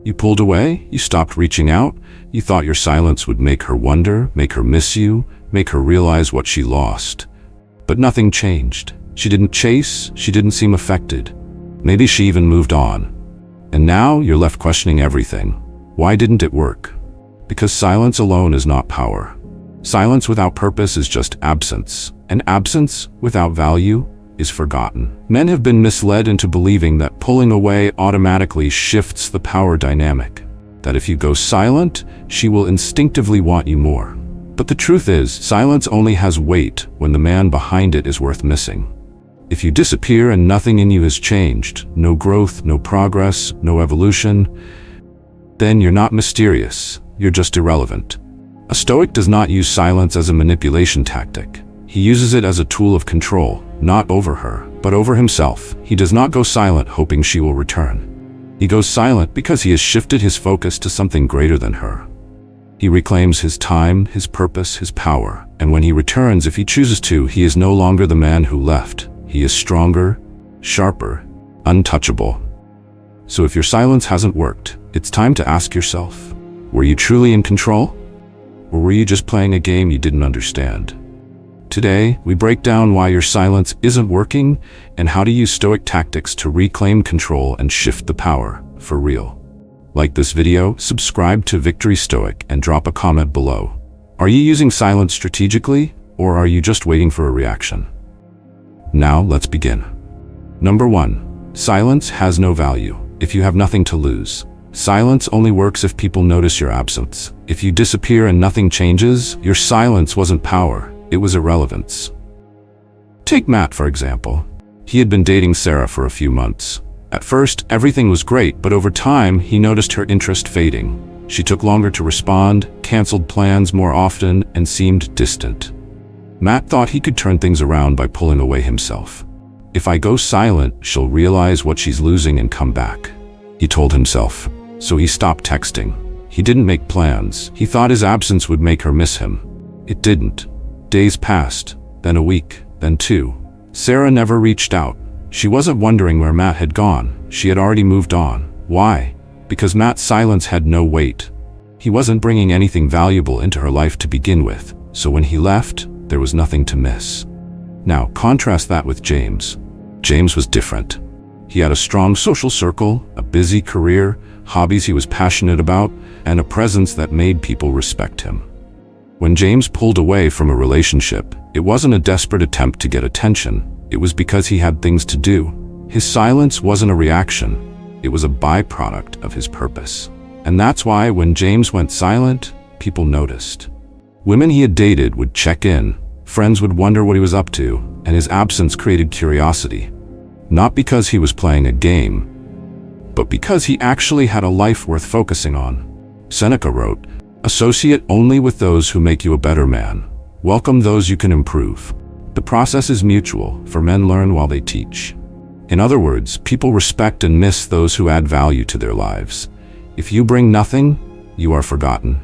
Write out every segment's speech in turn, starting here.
You pulled away, you stopped reaching out, you thought your silence would make her wonder, make her miss you, make her realize what she lost. But nothing changed. She didn't chase, she didn't seem affected. Maybe she even moved on. And now you're left questioning everything. Why didn't it work? Because silence alone is not power. Silence without purpose is just absence, and absence without value is forgotten. Men have been misled into believing that pulling away automatically shifts the power dynamic, that if you go silent, she will instinctively want you more. But the truth is, silence only has weight when the man behind it is worth missing. If you disappear and nothing in you has changed, no growth, no progress, no evolution, then you're not mysterious, you're just irrelevant. A Stoic does not use silence as a manipulation tactic. He uses it as a tool of control, not over her, but over himself. He does not go silent hoping she will return. He goes silent because he has shifted his focus to something greater than her. He reclaims his time, his purpose, his power, and when he returns, if he chooses to, he is no longer the man who left. He is stronger, sharper, untouchable. So if your silence hasn't worked, it's time to ask yourself, were you truly in control? Or were you just playing a game you didn't understand? Today, we break down why your silence isn't working and how to use Stoic tactics to reclaim control and shift the power for real. Like this video, subscribe to Victory Stoic and drop a comment below. Are you using silence strategically, or are you just waiting for a reaction? Now, let's begin. Number 1. Silence has no value if you have nothing to lose. Silence only works if people notice your absence. If you disappear and nothing changes, your silence wasn't power, it was irrelevance. Take Matt, for example. He had been dating Sarah for a few months. At first, everything was great, but over time, he noticed her interest fading. She took longer to respond, canceled plans more often, and seemed distant. Matt thought he could turn things around by pulling away himself. If I go silent, she'll realize what she's losing and come back, he told himself. So he stopped texting. He didn't make plans. He thought his absence would make her miss him. It didn't. Days passed, then a week, then 2. Sarah never reached out. She wasn't wondering where Matt had gone. She had already moved on. Why? Because Matt's silence had no weight. He wasn't bringing anything valuable into her life to begin with, so when he left, there was nothing to miss. Now, contrast that with James. James was different. He had a strong social circle, a busy career, hobbies he was passionate about, and a presence that made people respect him. When James pulled away from a relationship, it wasn't a desperate attempt to get attention. It was because he had things to do. His silence wasn't a reaction. It was a byproduct of his purpose. And that's why when James went silent, people noticed. Women he had dated would check in, friends would wonder what he was up to, and his absence created curiosity. Not because he was playing a game, but because he actually had a life worth focusing on. Seneca wrote, "Associate only with those who make you a better man. Welcome those you can improve." The process is mutual, for men learn while they teach. In other words, people respect and miss those who add value to their lives. If you bring nothing, you are forgotten.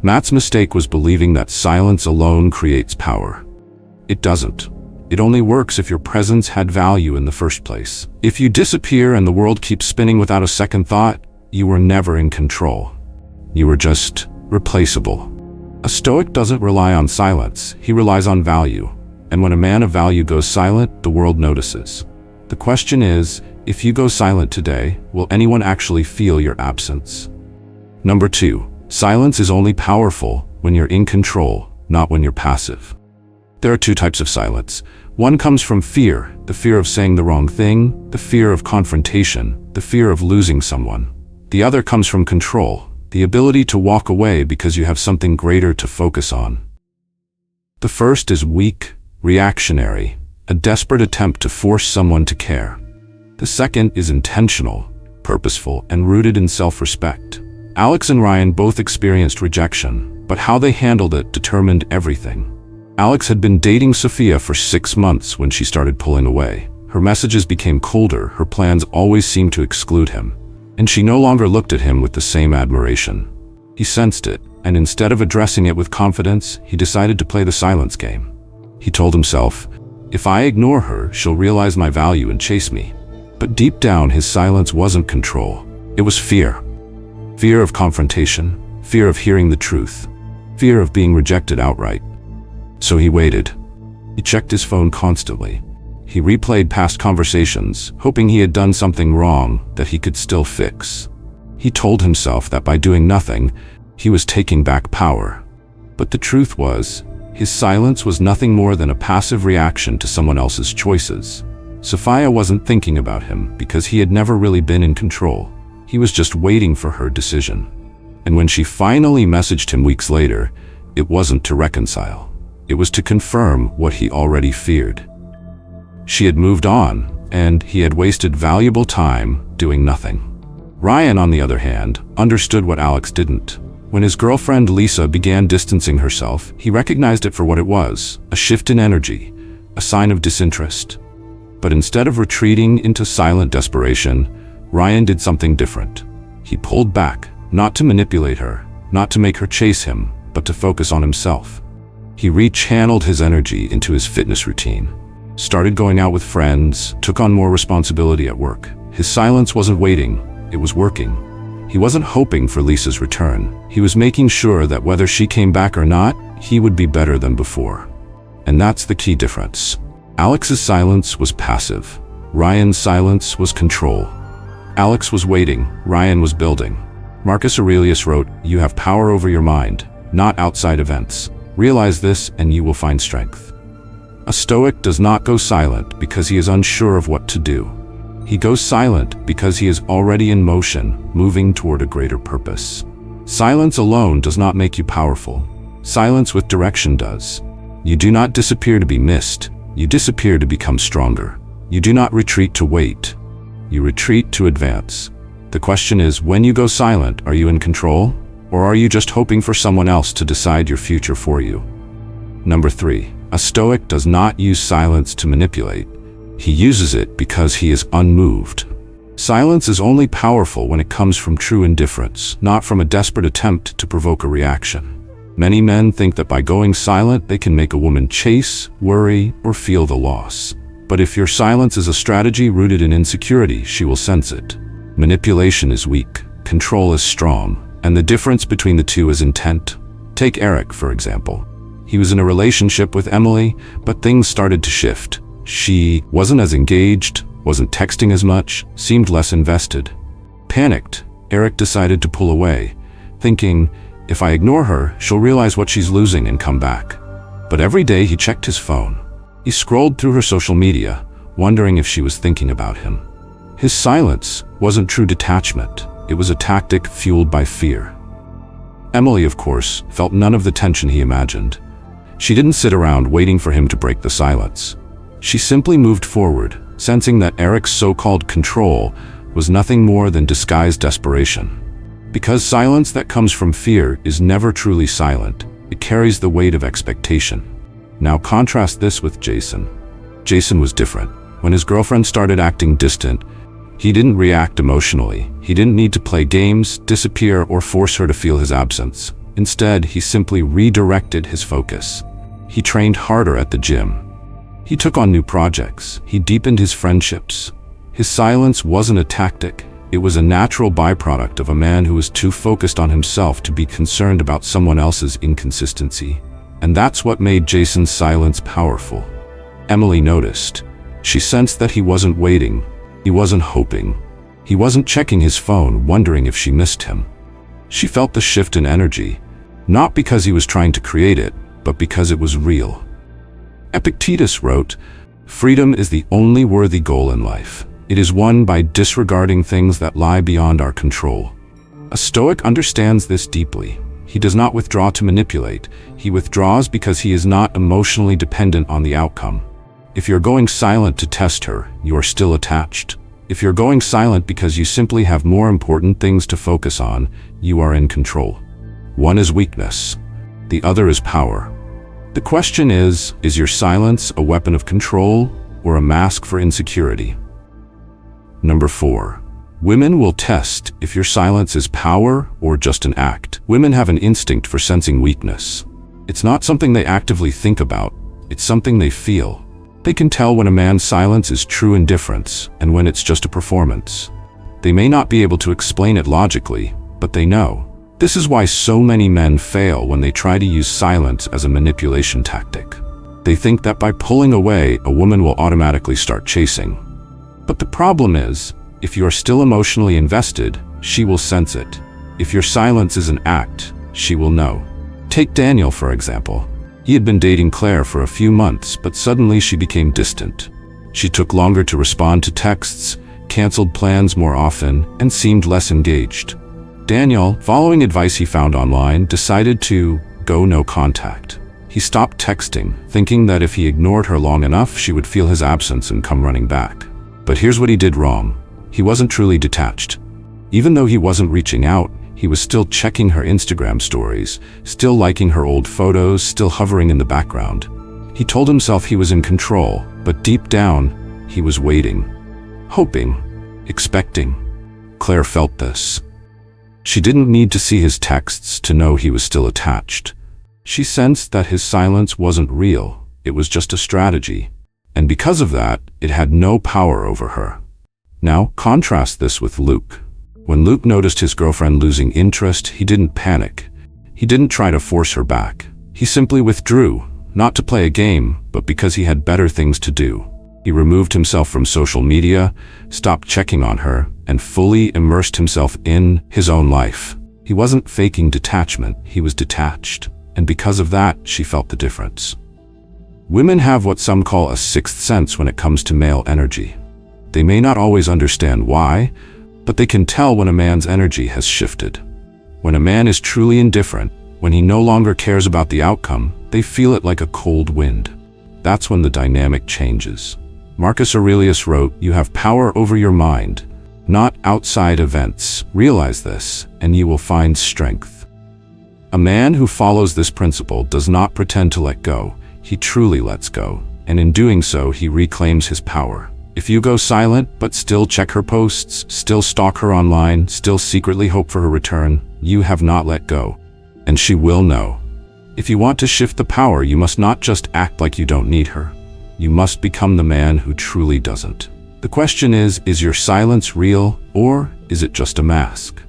Matt's mistake was believing that silence alone creates power. It doesn't. It only works if your presence had value in the first place. If you disappear and the world keeps spinning without a second thought, you were never in control. You were just replaceable. A Stoic doesn't rely on silence, he relies on value. And when a man of value goes silent, the world notices. The question is, if you go silent today, will anyone actually feel your absence? Number 2, silence is only powerful when you're in control, not when you're passive. There are 2 types of silence. One comes from fear, the fear of saying the wrong thing, the fear of confrontation, the fear of losing someone. The other comes from control, the ability to walk away because you have something greater to focus on. The first is weak, reactionary, a desperate attempt to force someone to care. The second is intentional, purposeful, and rooted in self-respect. Alex and Ryan both experienced rejection, but how they handled it determined everything. Alex had been dating Sophia for 6 months when she started pulling away. Her messages became colder, her plans always seemed to exclude him, and she no longer looked at him with the same admiration. He sensed it, and instead of addressing it with confidence, he decided to play the silence game. He told himself, if I ignore her, she'll realize my value and chase me. But deep down, his silence wasn't control. It was fear. Fear of confrontation, fear of hearing the truth, fear of being rejected outright. So he waited. He checked his phone constantly. He replayed past conversations, hoping he had done something wrong that he could still fix. He told himself that by doing nothing, he was taking back power. But the truth was, his silence was nothing more than a passive reaction to someone else's choices. Sophia wasn't thinking about him because he had never really been in control. He was just waiting for her decision. And when she finally messaged him weeks later, it wasn't to reconcile. It was to confirm what he already feared. She had moved on, and he had wasted valuable time doing nothing. Ryan, on the other hand, understood what Alex didn't. When his girlfriend Lisa began distancing herself, he recognized it for what it was, a shift in energy, a sign of disinterest. But instead of retreating into silent desperation, Ryan did something different. He pulled back, not to manipulate her, not to make her chase him, but to focus on himself. He rechanneled his energy into his fitness routine, started going out with friends, took on more responsibility at work. His silence wasn't waiting, it was working. He wasn't hoping for Lisa's return. He was making sure that whether she came back or not, he would be better than before. And that's the key difference. Alex's silence was passive. Ryan's silence was control. Alex was waiting, Ryan was building. Marcus Aurelius wrote, "You have power over your mind, not outside events. Realize this and you will find strength." A Stoic does not go silent because he is unsure of what to do. He goes silent because he is already in motion, moving toward a greater purpose. Silence alone does not make you powerful. Silence with direction does. You do not disappear to be missed. You disappear to become stronger. You do not retreat to wait. You retreat to advance. The question is, when you go silent, are you in control? Or are you just hoping for someone else to decide your future for you? Number 3. A Stoic does not use silence to manipulate. He uses it because he is unmoved. Silence is only powerful when it comes from true indifference, not from a desperate attempt to provoke a reaction. Many men think that by going silent, they can make a woman chase, worry, or feel the loss. But if your silence is a strategy rooted in insecurity, she will sense it. Manipulation is weak, control is strong, and the difference between the two is intent. Take Eric, for example. He was in a relationship with Emily, but things started to shift. She wasn't as engaged, wasn't texting as much, seemed less invested. Panicked, Eric decided to pull away, thinking, if I ignore her, she'll realize what she's losing and come back. But every day he checked his phone. He scrolled through her social media, wondering if she was thinking about him. His silence wasn't true detachment. It was a tactic fueled by fear. Emily, of course, felt none of the tension he imagined. She didn't sit around waiting for him to break the silence. She simply moved forward, sensing that Eric's so-called control was nothing more than disguised desperation. Because silence that comes from fear is never truly silent, it carries the weight of expectation. Now contrast this with Jason. Jason was different. When his girlfriend started acting distant, he didn't react emotionally. He didn't need to play games, disappear, or force her to feel his absence. Instead, he simply redirected his focus. He trained harder at the gym. He took on new projects. He deepened his friendships. His silence wasn't a tactic. It was a natural byproduct of a man who was too focused on himself to be concerned about someone else's inconsistency. And that's what made Jason's silence powerful. Emily noticed. She sensed that he wasn't waiting. He wasn't hoping. He wasn't checking his phone, wondering if she missed him. She felt the shift in energy, not because he was trying to create it, but because it was real. Epictetus wrote, "Freedom is the only worthy goal in life. It is won by disregarding things that lie beyond our control." A Stoic understands this deeply. He does not withdraw to manipulate. He withdraws because he is not emotionally dependent on the outcome. If you're going silent to test her, you are still attached. If you're going silent because you simply have more important things to focus on, you are in control. One is weakness. The other is power. The question is your silence a weapon of control or a mask for insecurity? Number 4. Women will test if your silence is power or just an act. Women have an instinct for sensing weakness. It's not something they actively think about, it's something they feel. They can tell when a man's silence is true indifference and when it's just a performance. They may not be able to explain it logically, but they know. This is why so many men fail when they try to use silence as a manipulation tactic. They think that by pulling away, a woman will automatically start chasing. But the problem is, if you are still emotionally invested, she will sense it. If your silence is an act, she will know. Take Daniel, for example. He had been dating Claire for a few months, but suddenly she became distant. She took longer to respond to texts, canceled plans more often, and seemed less engaged. Daniel, following advice he found online, decided to go no contact. He stopped texting, thinking that if he ignored her long enough, she would feel his absence and come running back. But here's what he did wrong. He wasn't truly detached. Even though he wasn't reaching out, he was still checking her Instagram stories, still liking her old photos, still hovering in the background. He told himself he was in control, but deep down, he was waiting, hoping, expecting. Claire felt this. She didn't need to see his texts to know he was still attached. She sensed that his silence wasn't real, it was just a strategy. And because of that, it had no power over her. Now, contrast this with Luke. When Luke noticed his girlfriend losing interest, he didn't panic. He didn't try to force her back. He simply withdrew, not to play a game, but because he had better things to do. He removed himself from social media, stopped checking on her, and fully immersed himself in his own life. He wasn't faking detachment, he was detached. And because of that, she felt the difference. Women have what some call a sixth sense when it comes to male energy. They may not always understand why, but they can tell when a man's energy has shifted. When a man is truly indifferent, when he no longer cares about the outcome, they feel it like a cold wind. That's when the dynamic changes. Marcus Aurelius wrote, "You have power over your mind, not outside events. Realize this, and you will find strength." A man who follows this principle does not pretend to let go. He truly lets go, and in doing so, he reclaims his power. If you go silent, but still check her posts, still stalk her online, still secretly hope for her return, you have not let go, and she will know. If you want to shift the power, you must not just act like you don't need her. You must become the man who truly doesn't. The question is your silence real, or is it just a mask?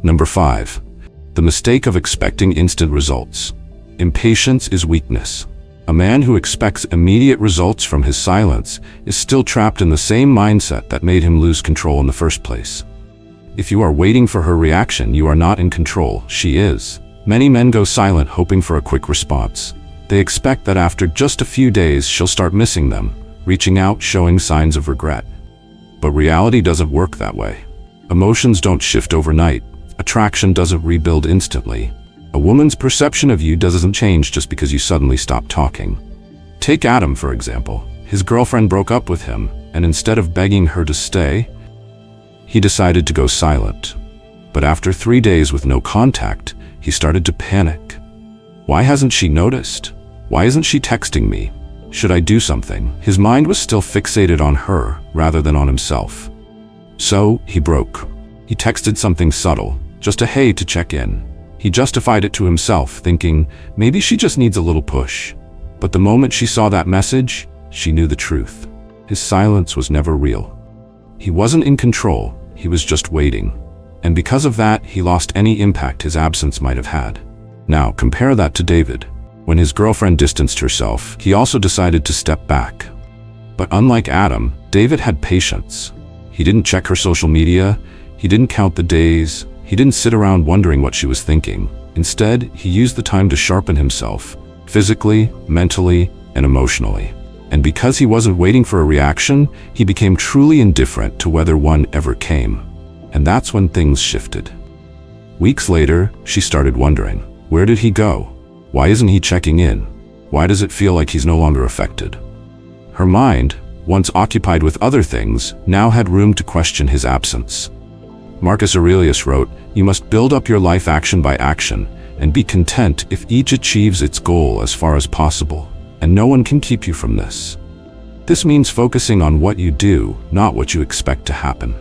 Number 5. The mistake of expecting instant results. Impatience is weakness. A man who expects immediate results from his silence is still trapped in the same mindset that made him lose control in the first place. If you are waiting for her reaction, you are not in control, she is. Many men go silent hoping for a quick response. They expect that after just a few days she'll start missing them, reaching out, showing signs of regret. But reality doesn't work that way. Emotions don't shift overnight. Attraction doesn't rebuild instantly. A woman's perception of you doesn't change just because you suddenly stop talking. Take Adam, for example. His girlfriend broke up with him, and instead of begging her to stay, he decided to go silent. But after 3 days with no contact, he started to panic. Why hasn't she noticed? Why isn't she texting me? Should I do something? His mind was still fixated on her rather than on himself. So he broke. He texted something subtle, just a hey to check in. He justified it to himself, thinking, maybe she just needs a little push. But the moment she saw that message, she knew the truth. His silence was never real. He wasn't in control, he was just waiting. And because of that, he lost any impact his absence might have had. Now, compare that to David. When his girlfriend distanced herself, he also decided to step back. But unlike Adam, David had patience. He didn't check her social media, he didn't count the days, he didn't sit around wondering what she was thinking. Instead, he used the time to sharpen himself, physically, mentally, and emotionally. And because he wasn't waiting for a reaction, he became truly indifferent to whether one ever came. And that's when things shifted. Weeks later, she started wondering, where did he go? Why isn't he checking in? Why does it feel like he's no longer affected? Her mind, once occupied with other things, now had room to question his absence. Marcus Aurelius wrote, "You must build up your life action by action, and be content if each achieves its goal as far as possible, and no one can keep you from this." This means focusing on what you do, not what you expect to happen.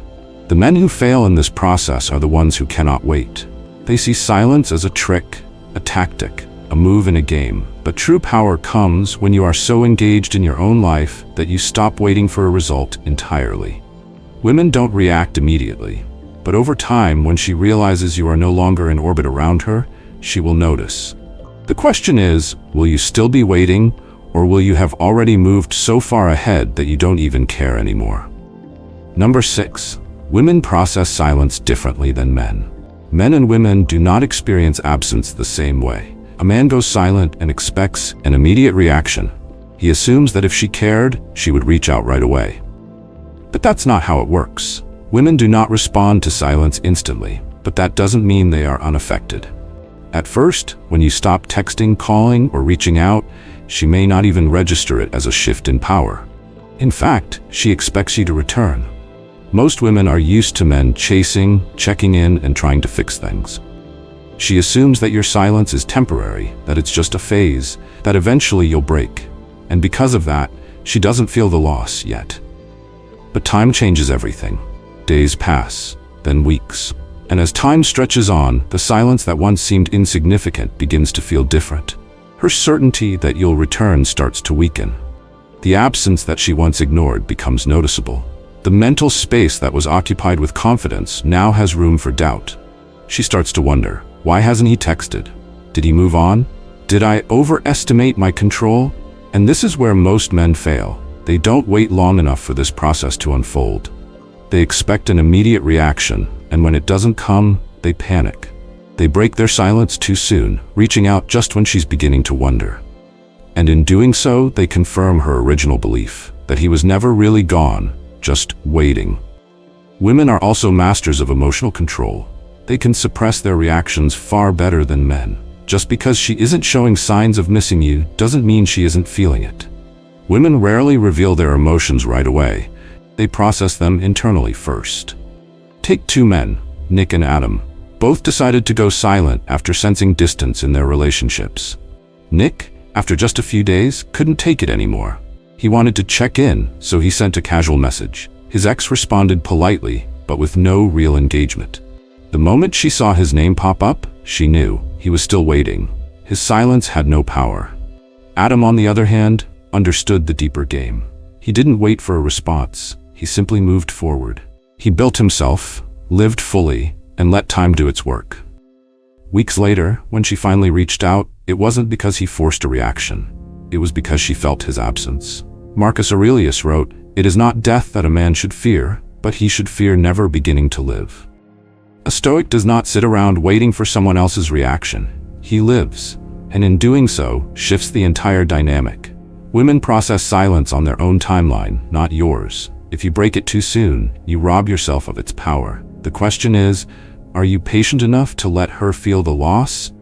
The men who fail in this process are the ones who cannot wait. They see silence as a trick, a tactic, a move in a game. But true power comes when you are so engaged in your own life that you stop waiting for a result entirely. Women don't react immediately. But over time, when she realizes you are no longer in orbit around her, she will notice. The question is, will you still be waiting, or will you have already moved so far ahead that you don't even care anymore? Number 6. Women process silence differently than men. Men and women do not experience absence the same way. A man goes silent and expects an immediate reaction. He assumes that if she cared, she would reach out right away. But that's not how it works. Women do not respond to silence instantly, but that doesn't mean they are unaffected. At first, when you stop texting, calling, or reaching out, she may not even register it as a shift in power. In fact, she expects you to return. Most women are used to men chasing, checking in, and trying to fix things. She assumes that your silence is temporary, that it's just a phase, that eventually you'll break. And because of that, she doesn't feel the loss yet. But time changes everything. Days pass, then weeks. And as time stretches on, the silence that once seemed insignificant begins to feel different. Her certainty that you'll return starts to weaken. The absence that she once ignored becomes noticeable. The mental space that was occupied with confidence now has room for doubt. She starts to wonder, why hasn't he texted? Did he move on? Did I overestimate my control? And this is where most men fail. They don't wait long enough for this process to unfold. They expect an immediate reaction, and when it doesn't come, they panic. They break their silence too soon, reaching out just when she's beginning to wonder. And in doing so, they confirm her original belief, that he was never really gone, just waiting. Women are also masters of emotional control. They can suppress their reactions far better than men. Just because she isn't showing signs of missing you doesn't mean she isn't feeling it. Women rarely reveal their emotions right away. They process them internally first. Take 2 men, Nick and Adam. Both decided to go silent after sensing distance in their relationships. Nick, after just a few days, couldn't take it anymore. He wanted to check in, so he sent a casual message. His ex responded politely, but with no real engagement. The moment she saw his name pop up, she knew he was still waiting. His silence had no power. Adam, on the other hand, understood the deeper game. He didn't wait for a response. He simply moved forward. He built himself, lived fully, and let time do its work. Weeks later, when she finally reached out, it wasn't because he forced a reaction. It was because she felt his absence. Marcus Aurelius wrote, "It is not death that a man should fear, but he should fear never beginning to live." A Stoic does not sit around waiting for someone else's reaction. He lives, and in doing so, shifts the entire dynamic. Women process silence on their own timeline, not yours. If you break it too soon, you rob yourself of its power. The question is, are you patient enough to let her feel the loss?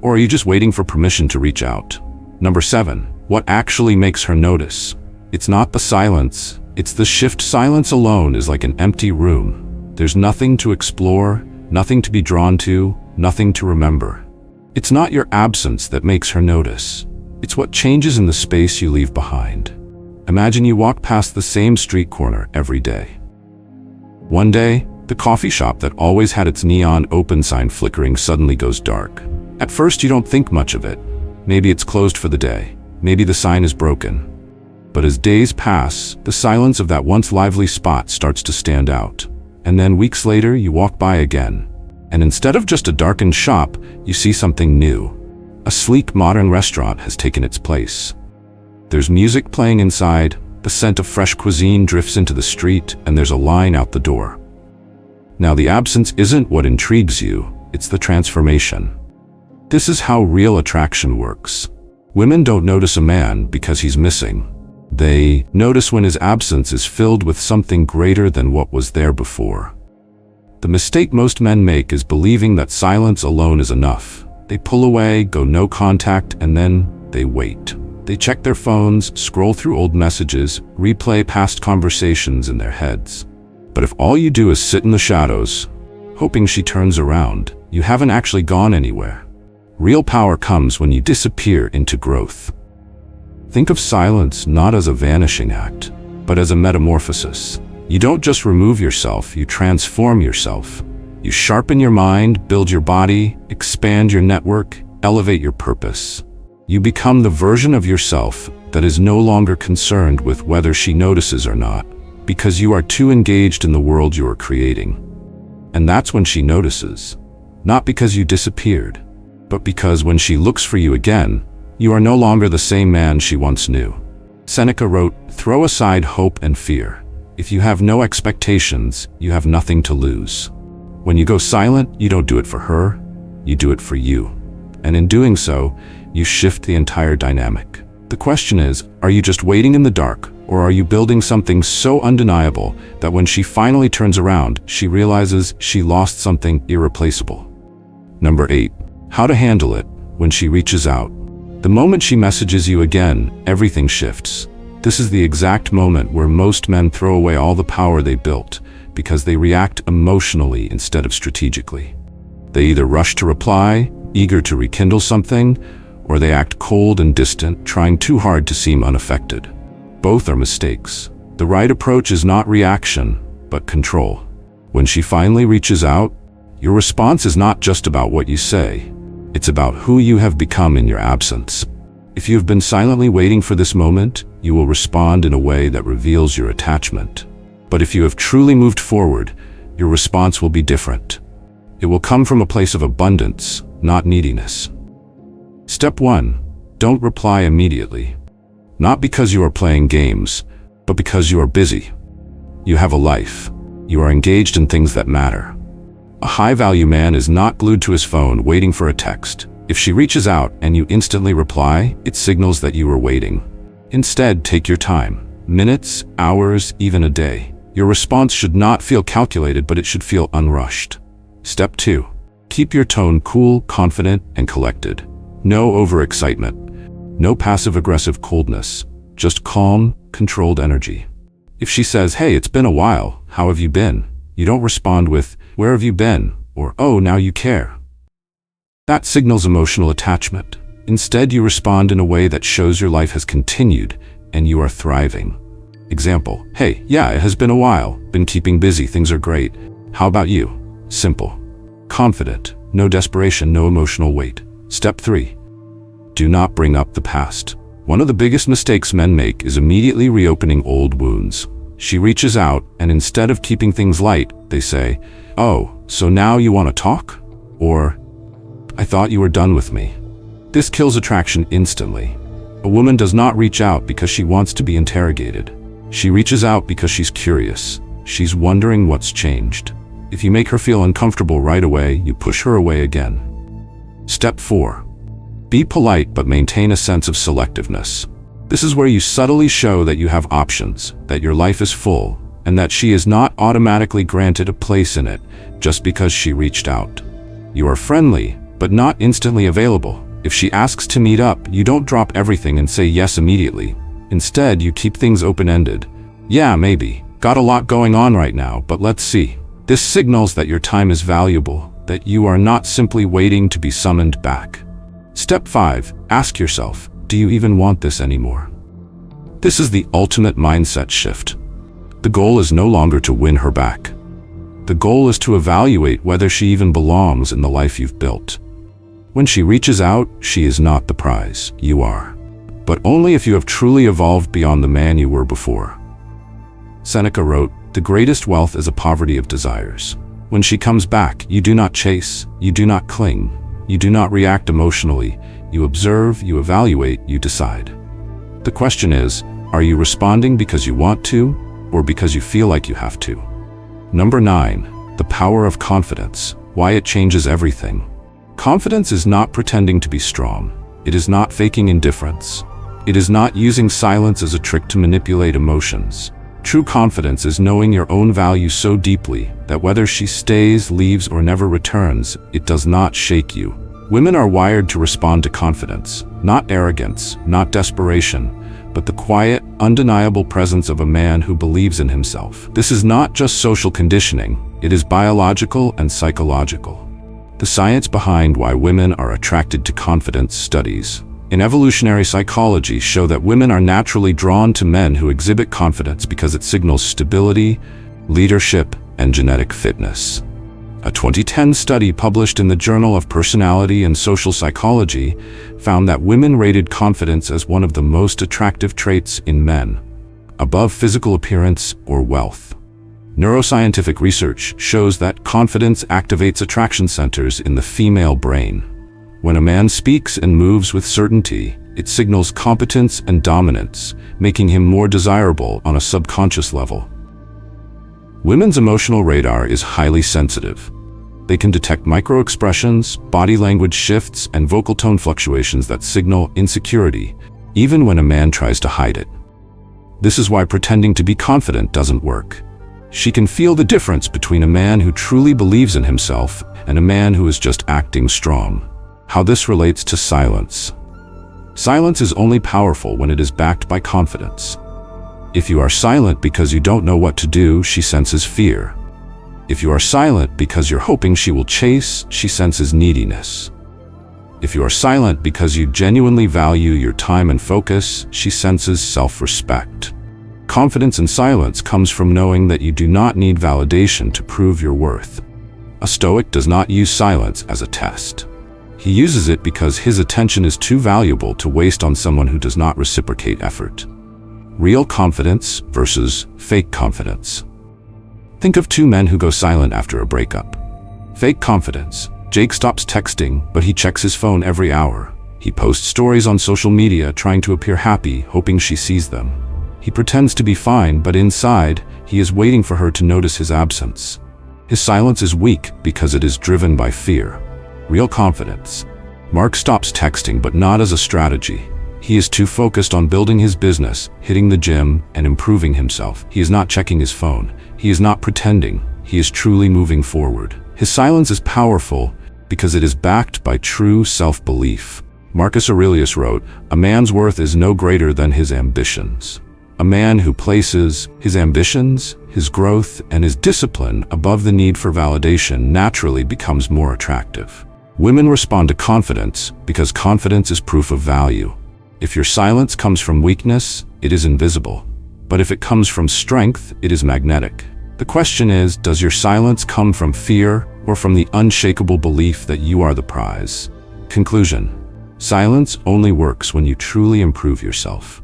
Or are you just waiting for permission to reach out? Number 7. What actually makes her notice? It's not the silence, it's the shift. Silence alone is like an empty room. There's nothing to explore, nothing to be drawn to, nothing to remember. It's not your absence that makes her notice. It's what changes in the space you leave behind. Imagine you walk past the same street corner every day. One day, the coffee shop that always had its neon open sign flickering suddenly goes dark. At first, you don't think much of it. Maybe it's closed for the day. Maybe the sign is broken. But as days pass, the silence of that once lively spot starts to stand out. And then weeks later, you walk by again. And instead of just a darkened shop, you see something new. A sleek modern restaurant has taken its place. There's music playing inside, the scent of fresh cuisine drifts into the street, and there's a line out the door. Now, the absence isn't what intrigues you, it's the transformation. This is how real attraction works. Women don't notice a man because he's missing. They notice when his absence is filled with something greater than what was there before. The mistake most men make is believing that silence alone is enough. They pull away, go no contact, and then they wait. They check their phones, scroll through old messages, replay past conversations in their heads. But if all you do is sit in the shadows, hoping she turns around, you haven't actually gone anywhere. Real power comes when you disappear into growth. Think of silence not as a vanishing act, but as a metamorphosis. You don't just remove yourself, you transform yourself. You sharpen your mind, build your body, expand your network, elevate your purpose. You become the version of yourself that is no longer concerned with whether she notices or not, because you are too engaged in the world you are creating. And that's when she notices. Not because you disappeared, but because when she looks for you again, you are no longer the same man she once knew. Seneca wrote, "Throw aside hope and fear. If you have no expectations, you have nothing to lose." When you go silent, you don't do it for her, you do it for you. And in doing so, you shift the entire dynamic. The question is, are you just waiting in the dark, or are you building something so undeniable that when she finally turns around, she realizes she lost something irreplaceable? Number 8. How to handle it when she reaches out. The moment she messages you again, everything shifts. This is the exact moment where most men throw away all the power they built because they react emotionally instead of strategically. They either rush to reply, eager to rekindle something, or they act cold and distant, trying too hard to seem unaffected. Both are mistakes. The right approach is not reaction, but control. When she finally reaches out, your response is not just about what you say. It's about who you have become in your absence. If you have been silently waiting for this moment, you will respond in a way that reveals your attachment. But if you have truly moved forward, your response will be different. It will come from a place of abundance, not neediness. Step 1. Don't reply immediately. Not because you are playing games, but because you are busy. You have a life. You are engaged in things that matter. A high-value man is not glued to his phone waiting for a text. If she reaches out and you instantly reply, it signals that you are waiting. Instead, take your time. Minutes, hours, even a day. Your response should not feel calculated, but it should feel unrushed. Step 2. Keep your tone cool, confident, and collected. No overexcitement. No passive-aggressive coldness. Just calm, controlled energy. If she says, "Hey, it's been a while, how have you been?" you don't respond with, "Where have you been?" or "Oh, now you care." That signals emotional attachment. Instead, you respond in a way that shows your life has continued and you are thriving. Example, "Hey, yeah, it has been a while. Been keeping busy, things are great. How about you?" Simple. Confident. No desperation, no emotional weight. Step 3. Do not bring up the past. One of the biggest mistakes men make is immediately reopening old wounds. She reaches out, and instead of keeping things light, they say, "Oh, so now you want to talk?" Or, "I thought you were done with me." This kills attraction instantly. A woman does not reach out because she wants to be interrogated. She reaches out because she's curious. She's wondering what's changed. If you make her feel uncomfortable right away, you push her away again. Step 4. Be polite but maintain a sense of selectiveness. This is where you subtly show that you have options, that your life is full, and that she is not automatically granted a place in it just because she reached out. You are friendly, but not instantly available. If she asks to meet up, you don't drop everything and say yes immediately. Instead, you keep things open-ended. "Yeah, maybe. Got a lot going on right now, but let's see." This signals that your time is valuable, that you are not simply waiting to be summoned back. Step 5. Ask yourself, do you even want this anymore? This is the ultimate mindset shift. The goal is no longer to win her back. The goal is to evaluate whether she even belongs in the life you've built. When she reaches out, she is not the prize, you are. But only if you have truly evolved beyond the man you were before. Seneca wrote, "The greatest wealth is a poverty of desires." When she comes back, you do not chase, you do not cling, you do not react emotionally, you observe, you evaluate, you decide. The question is, are you responding because you want to, or because you feel like you have to? Number 9, the power of confidence, why it changes everything. Confidence is not pretending to be strong. It is not faking indifference. It is not using silence as a trick to manipulate emotions. True confidence is knowing your own value so deeply that whether she stays, leaves, or never returns, it does not shake you. Women are wired to respond to confidence, not arrogance, not desperation, but the quiet, undeniable presence of a man who believes in himself. This is not just social conditioning, it is biological and psychological. The science behind why women are attracted to confidence studies in evolutionary psychology show that women are naturally drawn to men who exhibit confidence because it signals stability, leadership, and genetic fitness. A 2010 study published in the Journal of Personality and Social Psychology found that women rated confidence as one of the most attractive traits in men, above physical appearance or wealth. Neuroscientific research shows that confidence activates attraction centers in the female brain. When a man speaks and moves with certainty, it signals competence and dominance, making him more desirable on a subconscious level. Women's emotional radar is highly sensitive. They can detect micro-expressions, body language shifts, and vocal tone fluctuations that signal insecurity, even when a man tries to hide it. This is why pretending to be confident doesn't work. She can feel the difference between a man who truly believes in himself and a man who is just acting strong. How this relates to silence. Silence is only powerful when it is backed by confidence. If you are silent because you don't know what to do, she senses fear. If you are silent because you're hoping she will chase, she senses neediness. If you are silent because you genuinely value your time and focus, she senses self-respect. Confidence in silence comes from knowing that you do not need validation to prove your worth. A Stoic does not use silence as a test. He uses it because his attention is too valuable to waste on someone who does not reciprocate effort. Real confidence versus fake confidence. Think of two men who go silent after a breakup. Fake confidence. Jake stops texting, but he checks his phone every hour. He posts stories on social media trying to appear happy, hoping she sees them. He pretends to be fine, but inside, he is waiting for her to notice his absence. His silence is weak because it is driven by fear. Real confidence. Mark stops texting, but not as a strategy. He is too focused on building his business, hitting the gym, and improving himself. He is not checking his phone. He is not pretending. He is truly moving forward. His silence is powerful because it is backed by true self-belief. Marcus Aurelius wrote, "A man's worth is no greater than his ambitions." A man who places his ambitions, his growth, and his discipline above the need for validation naturally becomes more attractive. Women respond to confidence because confidence is proof of value. If your silence comes from weakness, it is invisible. But if it comes from strength, it is magnetic. The question is, does your silence come from fear or from the unshakable belief that you are the prize? Conclusion. Silence only works when you truly improve yourself.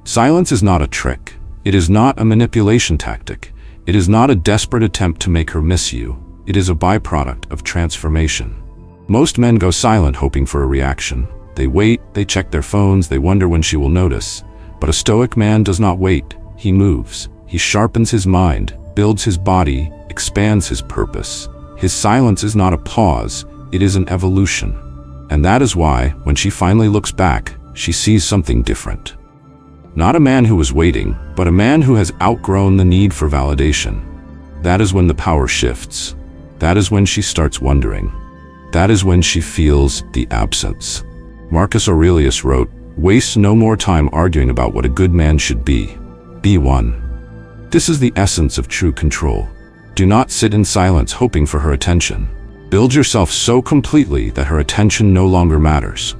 Silence is not a trick. It is not a manipulation tactic. It is not a desperate attempt to make her miss you. It is a byproduct of transformation. Most men go silent hoping for a reaction. They wait, they check their phones, they wonder when she will notice. But a Stoic man does not wait. He moves. He sharpens his mind, builds his body, expands his purpose. His silence is not a pause, it is an evolution. And that is why, when she finally looks back, she sees something different. Not a man who was waiting, but a man who has outgrown the need for validation. That is when the power shifts. That is when she starts wondering. That is when she feels the absence. Marcus Aurelius wrote, "Waste no more time arguing about what a good man should be. Be one." This is the essence of true control. Do not sit in silence hoping for her attention. Build yourself so completely that her attention no longer matters.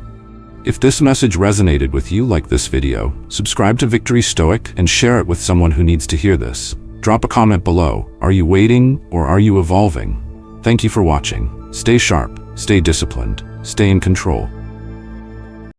If this message resonated with you, like this video, subscribe to Victory Stoic and share it with someone who needs to hear this. Drop a comment below. Are you waiting or are you evolving? Thank you for watching. Stay sharp, stay disciplined, stay in control.